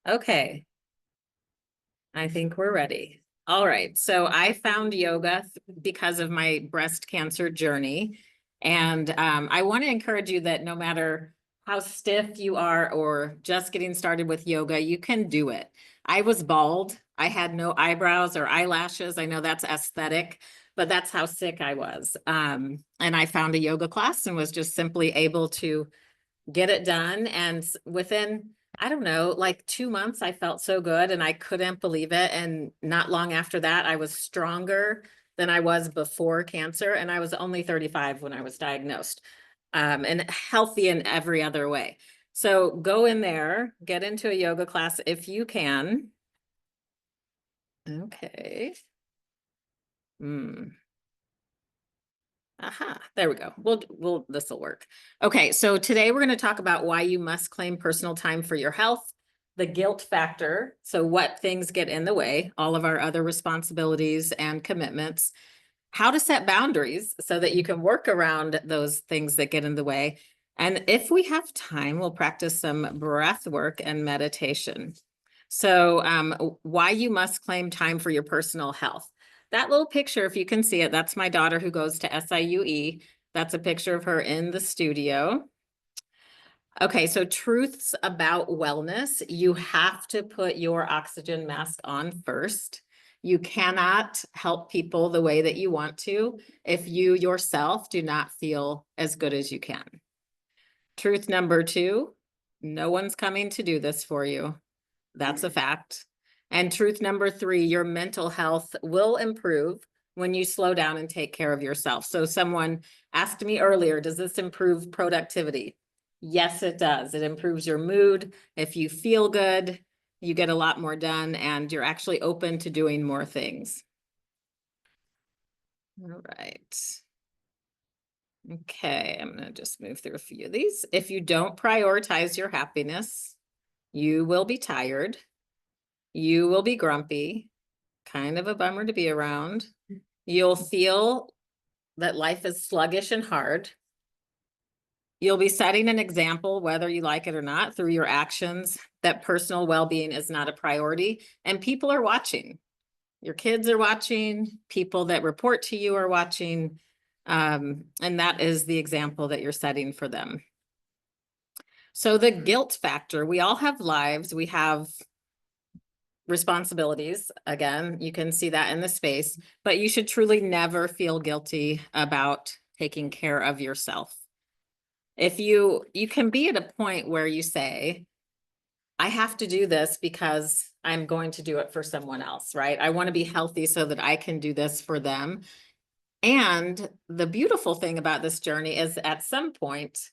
Okay, I think we're ready. All right, so I found yoga because of my breast cancer journey. And I want to encourage you that no matter how stiff you are or just getting started with yoga, you can do it. I was bald. I had no eyebrows or eyelashes. I know that's aesthetic, but that's how sick I was. And I found a yoga class and was just simply able to get it done. And within, I don't know, like 2 months, I felt so good and I couldn't believe it. And not long after that, I was stronger than I was before cancer. And I was only 35 when I was diagnosed, and healthy in every other way. So go in there, get into a yoga class if you can. Okay. Aha, there we go. This will work. Okay, so today we're going to talk about why you must claim personal time for your health, the guilt factor, so what things get in the way, all of our other responsibilities and commitments, how to set boundaries so that you can work around those things that get in the way. And if we have time, we'll practice some breath work and meditation. So why you must claim time for your personal health. That little picture, if you can see it, that's my daughter who goes to SIUE. That's a picture of her in the studio. Okay, so truths about wellness. You have to put your oxygen mask on first. You cannot help people the way that you want to if you yourself do not feel as good as you can. Truth number 2, no one's coming to do this for you. That's a fact. And truth number 3, your mental health will improve when you slow down and take care of yourself. So someone asked me earlier, does this improve productivity? Yes, it does. It improves your mood. If you feel good, you get a lot more done and you're actually open to doing more things. All right. Okay, I'm going to just move through a few of these. If you don't prioritize your happiness, you will be tired. You will be grumpy, kind of a bummer to be around. You'll feel that life is sluggish and hard. You'll be setting an example, whether you like it or not, through your actions, that personal well-being is not a priority. And people are watching. Your kids are watching. People that report to you are watching. And that is the example that you're setting for them. So the guilt factor, we all have lives. We have responsibilities. Again, you can see that in the space, but you should truly never feel guilty about taking care of yourself. If you can be at a point where you say, I have to do this because I'm going to do it for someone else, right? I want to be healthy so that I can do this for them. And the beautiful thing about this journey is at some point,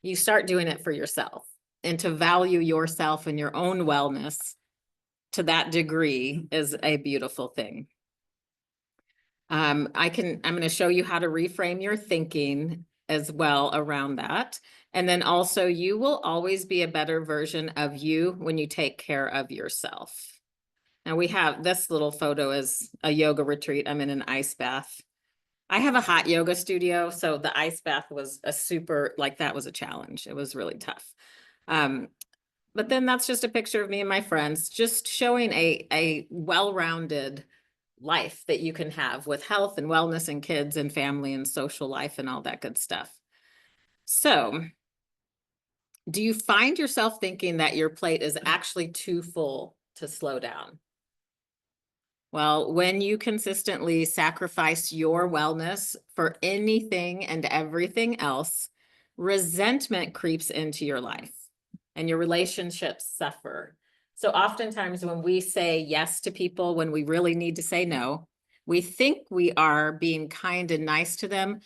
you start doing it for yourself and to value yourself and your own wellness to that degree is a beautiful thing. I'm going to show you how to reframe your thinking as well around that. And then also you will always be a better version of you when you take care of yourself. Now we have this little photo is a yoga retreat. I'm in an ice bath. I have a hot yoga studio, so the ice bath was that was a challenge. It was really tough. But then that's just a picture of me and my friends, just showing a well-rounded life that you can have with health and wellness and kids and family and social life and all that good stuff. So, do you find yourself thinking that your plate is actually too full to slow down? Well, when you consistently sacrifice your wellness for anything and everything else, resentment creeps into your life and your relationships suffer. So oftentimes when we say yes to people, when we really need to say no, we think we are being kind and nice to them.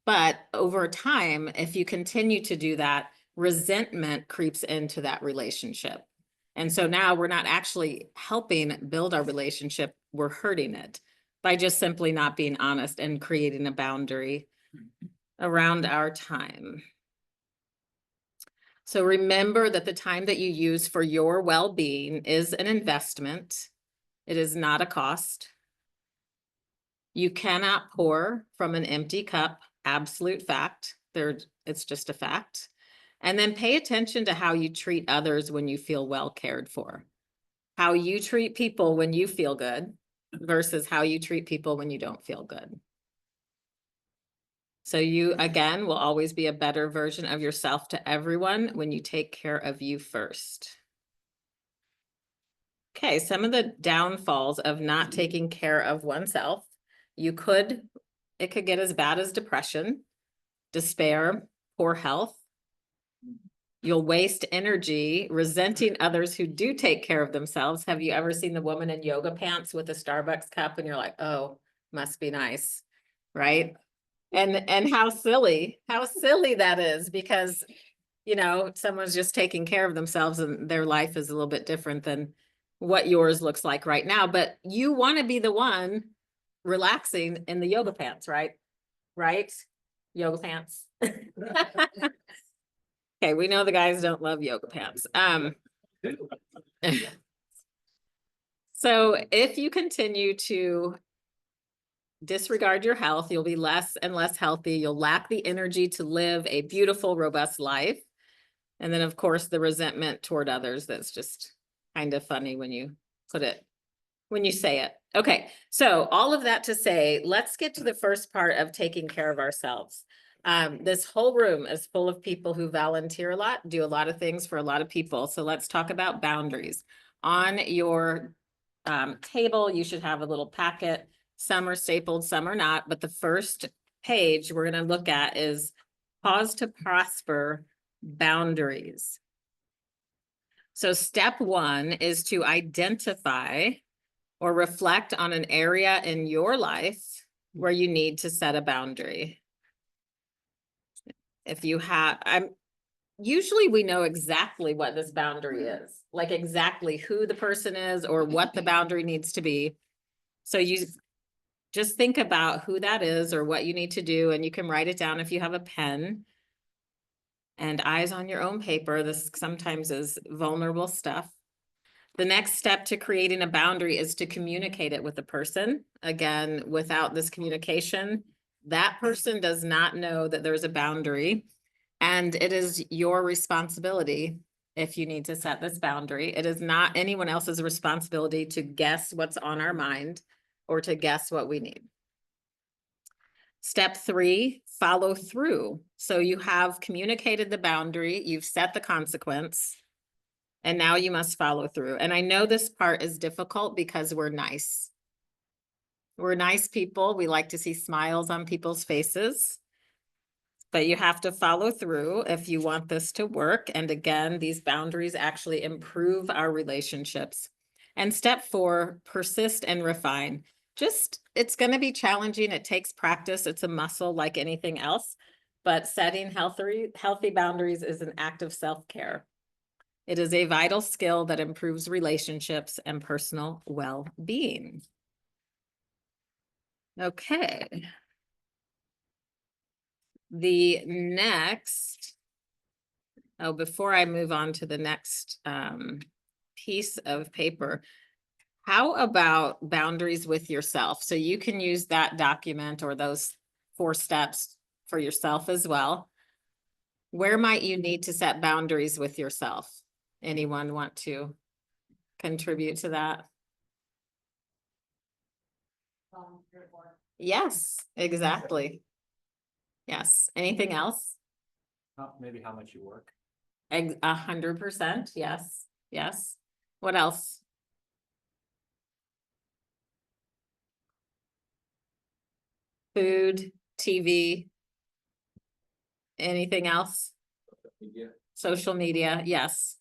But over time, if you continue to do that, resentment creeps into that relationship. And so now we're not actually helping build our relationship, we're hurting it by just simply not being honest and creating a boundary around our time. So remember that the time that you use for your well-being is an investment. It is not a cost. You cannot pour from an empty cup, absolute fact. It's just a fact. And then pay attention to how you treat others when you feel well cared for. how you treat people when you feel good versus how you treat people when you don't feel good. So you, again, will always be a better version of yourself to everyone when you take care of you first. Okay, some of the downfalls of not taking care of oneself. It could get as bad as depression, despair, poor health. You'll waste energy resenting others who do take care of themselves. Have you ever seen the woman in yoga pants with a Starbucks cup and you're like, oh, must be nice, right? And how silly that is, because, you know, someone's just taking care of themselves and their life is a little bit different than what yours looks like right now. But you want to be the one relaxing in the yoga pants, right? Right? Yoga pants. Okay, we know the guys don't love yoga pants. So if you continue to disregard your health, you'll be less and less healthy. You'll lack the energy to live a beautiful, robust life. And then, of course, the resentment toward others. That's just kind of funny when you say it. Okay, so all of that to say, let's get to the first part of taking care of ourselves. This whole room is full of people who volunteer a lot, do a lot of things for a lot of people. So let's talk about boundaries. On your table, you should have a little packet. Some are stapled, some are not. But the first page we're going to look at is Pause to Prosper Boundaries. So step one is to identify or reflect on an area in your life where you need to set a boundary. If you have, usually we know exactly what this boundary is, like exactly who the person is or what the boundary needs to be. So you just think about who that is or what you need to do, and you can write it down if you have a pen. And eyes on your own paper. This sometimes is vulnerable stuff. The next step to creating a boundary is to communicate it with the person. Again, without this communication, that person does not know that there's a boundary, and it is your responsibility if you need to set this boundary. It is not anyone else's responsibility to guess what's on our mind or to guess what we need. Step three, follow through. So you have communicated the boundary, you've set the consequence, and now you must follow through. And I know this part is difficult because we're nice. We're nice people. We like to see smiles on people's faces. But you have to follow through if you want this to work. And again, these boundaries actually improve our relationships. And step four, persist and refine. It's going to be challenging. It takes practice. It's a muscle like anything else. But setting healthy boundaries is an act of self-care. It is a vital skill that improves relationships and personal well-being. Okay. The next, before I move on to the next piece of paper, how about boundaries with yourself? So you can use that document or those 4 steps for yourself as well. Where might you need to set boundaries with yourself? Anyone want to contribute to that? Yes, exactly. Yes. Anything else? Maybe how much you work. 100%. Yes. Yes. What else? Food, TV. Anything else? Social media. Yes.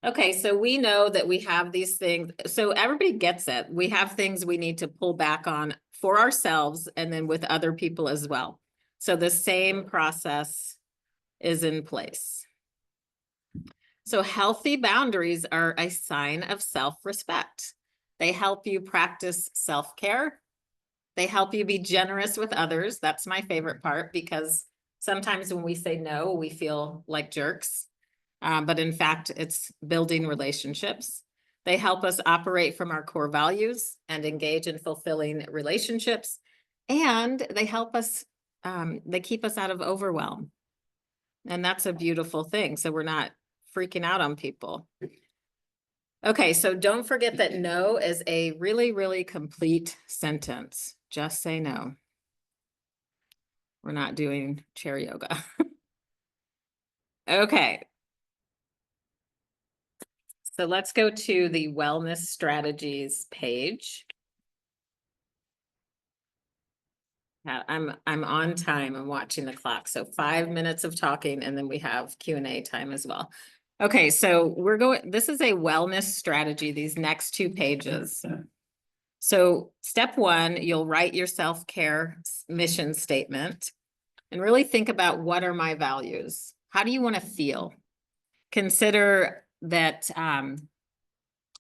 Okay, so we know that we have these things. So everybody gets it. We have things we need to pull back on for ourselves and then with other people as well. So the same process is in place. So healthy boundaries are a sign of self-respect. They help you practice self-care. They help you be generous with others. That's my favorite part, because sometimes when we say no, we feel like jerks. But in fact, it's building relationships. They help us operate from our core values and engage in fulfilling relationships. And they help us, they keep us out of overwhelm. And that's a beautiful thing. So we're not freaking out on people. Okay, so don't forget that no is a really, really complete sentence. Just say no. We're not doing chair yoga. Okay. So let's go to the wellness strategies page. I'm on time. I'm watching the clock. So 5 minutes of talking and then we have Q&A time as well. Okay, so this is a wellness strategy, these next 2 pages. So step 1, you'll write your self-care mission statement and really think about, what are my values? How do you want to feel? Consider that,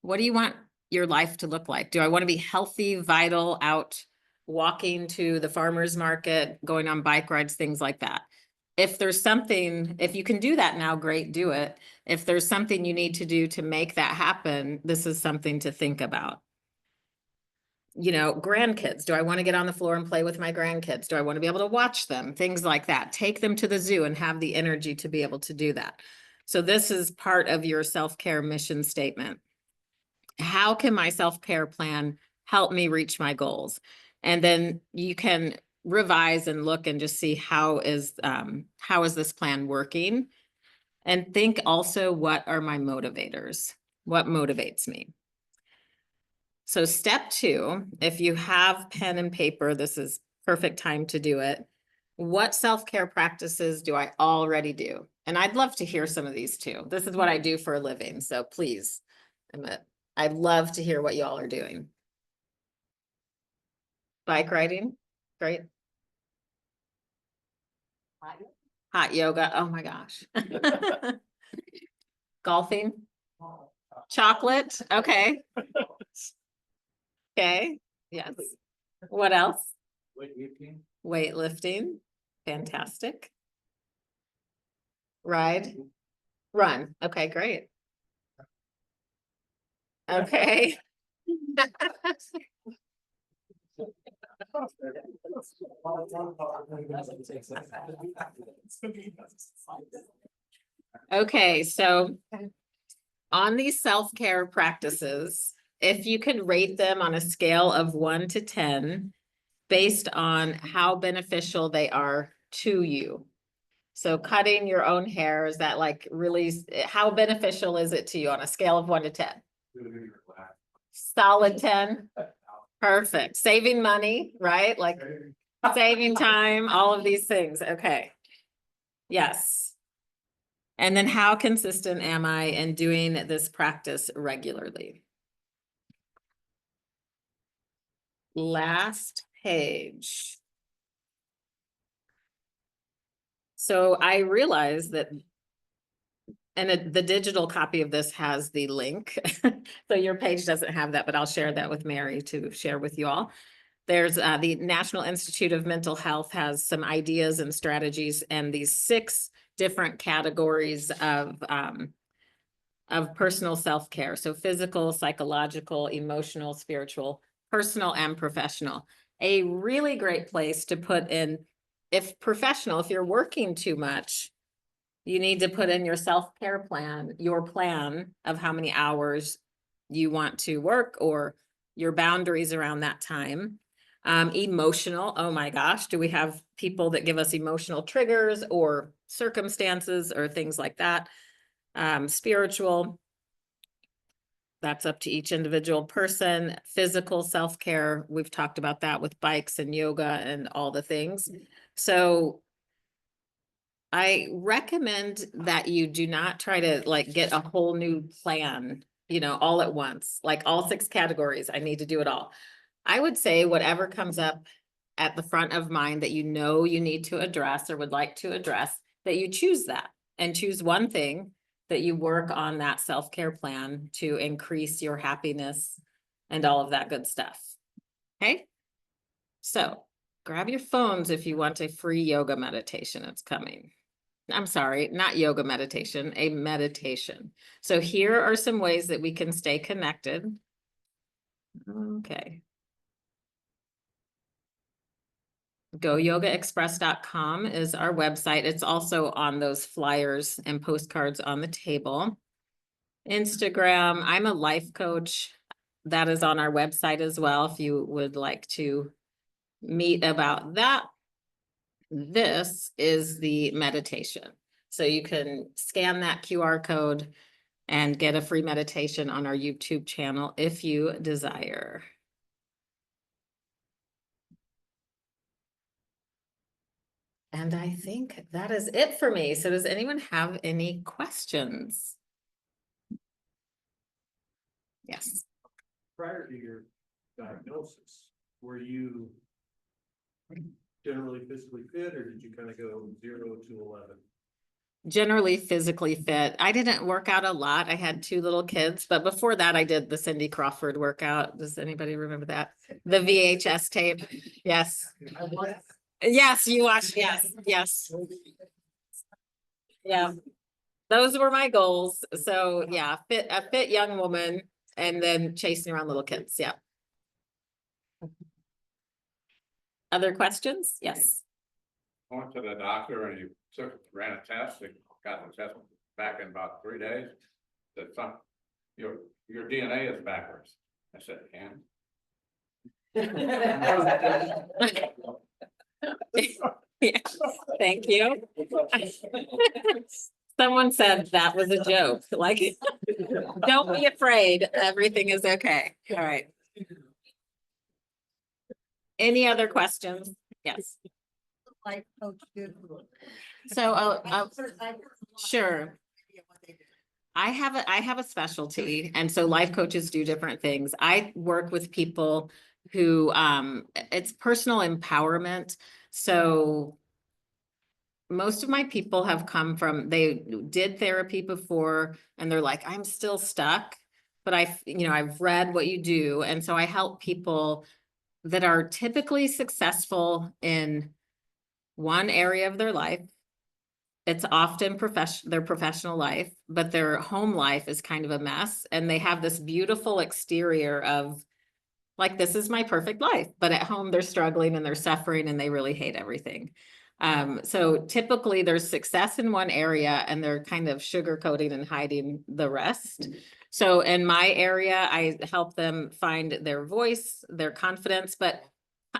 what do you want your life to look like? Do I want to be healthy, vital, out walking to the farmer's market, going on bike rides, things like that? If there's something, if you can do that now, great, do it. If there's something you need to do to make that happen, this is something to think about. You know, grandkids, do I want to get on the floor and play with my grandkids? Do I want to be able to watch them? Things like that. Take them to the zoo and have the energy to be able to do that. So this is part of your self-care mission statement. How can my self-care plan help me reach my goals? And then you can revise and look and just see how is this plan working? And think also, what are my motivators? What motivates me? So step 2, if you have pen and paper, this is perfect time to do it. What self-care practices do I already do? And I'd love to hear some of these too. This is what I do for a living. So please, I'd love to hear what y'all are doing. Bike riding, great. Hot yoga, oh my gosh. Golfing, chocolate, okay. Okay, yes. What else? Weightlifting. Weightlifting, fantastic. Ride, run, okay, great. Okay. Okay, so on these self-care practices, if you could rate them on a scale of 1 to 10, based on how beneficial they are to you. So cutting your own hair, is that like really, how beneficial is it to you on a scale of 1 to 10? Solid 10. Perfect. Saving money, right? Like saving time, all of these things. Okay. Yes. And then how consistent am I in doing this practice regularly? Last page. So I realized that, and the digital copy of this has the link. So your page doesn't have that, but I'll share that with Mary to share with you all. There's the National Institute of Mental Health has some ideas and strategies, and these 6 different categories of personal self-care. So physical, psychological, emotional, spiritual, personal, and professional. A really great place to put in, if professional, if you're working too much, you need to put in your self-care plan, your plan of how many hours you want to work or your boundaries around that time. Emotional, oh my gosh, do we have people that give us emotional triggers or circumstances or things like that? Spiritual, that's up to each individual person. Physical self-care, we've talked about that with bikes and yoga and all the things. So I recommend that you do not try to like get a whole new plan, you know, all at once, like all 6 categories. I need to do it all. I would say whatever comes up at the front of mind that you know you need to address or would like to address, that you choose that and choose one thing that you work on that self-care plan to increase your happiness and all of that good stuff. Okay. So grab your phones if you want a free yoga meditation. It's coming. I'm sorry, not yoga meditation, a meditation. So here are some ways that we can stay connected. Okay. GoYogaExpress.com is our website. It's also on those flyers and postcards on the table. Instagram. I'm a life coach. That is on our website as well, if you would like to meet about that. This is the meditation. So you can scan that QR code and get a free meditation on our YouTube channel if you desire. And I think that is it for me. So does anyone have any questions? Yes. Prior to your diagnosis, were you generally physically fit, or did you kind of go 0 to 11? Generally physically fit. I didn't work out a lot. I had 2 little kids, but before that I did the Cindy Crawford workout. Does anybody remember that? The VHS tape. Yes. Yes, you watched. Yes, yes. Yeah. Those were my goals. So yeah, a fit young woman and then chasing around little kids. Yeah. Other questions? Yes. I went to the doctor and he ran a test, and got the test back in about 3 days. Said your DNA is backwards. I said, and? Yeah, thank you. Someone said that was a joke, like, don't be afraid, everything is okay. All right. Any other questions? Yes. Life coach do? So, sure. I have a specialty, and so life coaches do different things. I work with people who, it's personal empowerment. So most of my people have come from, they did therapy before and they're like, I'm still stuck, but I've read what you do. And so I help people that are typically successful in one area of their life. It's often their professional life, but their home life is kind of a mess. And they have this beautiful exterior of like, this is my perfect life, but at home they're struggling and they're suffering and they really hate everything. So typically there's success in one area and they're kind of sugarcoating and hiding the rest. So in my area, I help them find their voice, their confidence, but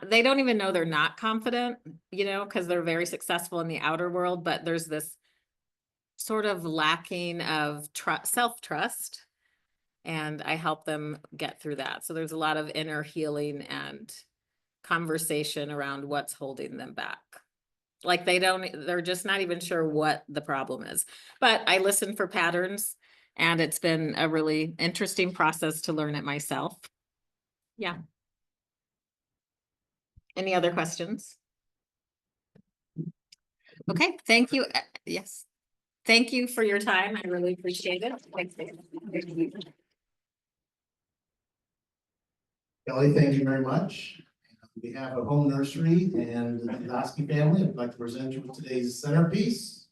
they don't even know they're not confident, because they're very successful in the outer world, but there's this sort of lacking of self-trust. And I help them get through that. So there's a lot of inner healing and conversation around what's holding them back. Like they're just not even sure what the problem is. But I listen for patterns, and it's been a really interesting process to learn it myself. Yeah. Any other questions? Okay, thank you. Yes. Thank you for your time. I really appreciate it. Thanks. Kelly, thank you very much. On behalf of Home Nursery and the Dosky family, I'd like to present you with today's centerpiece.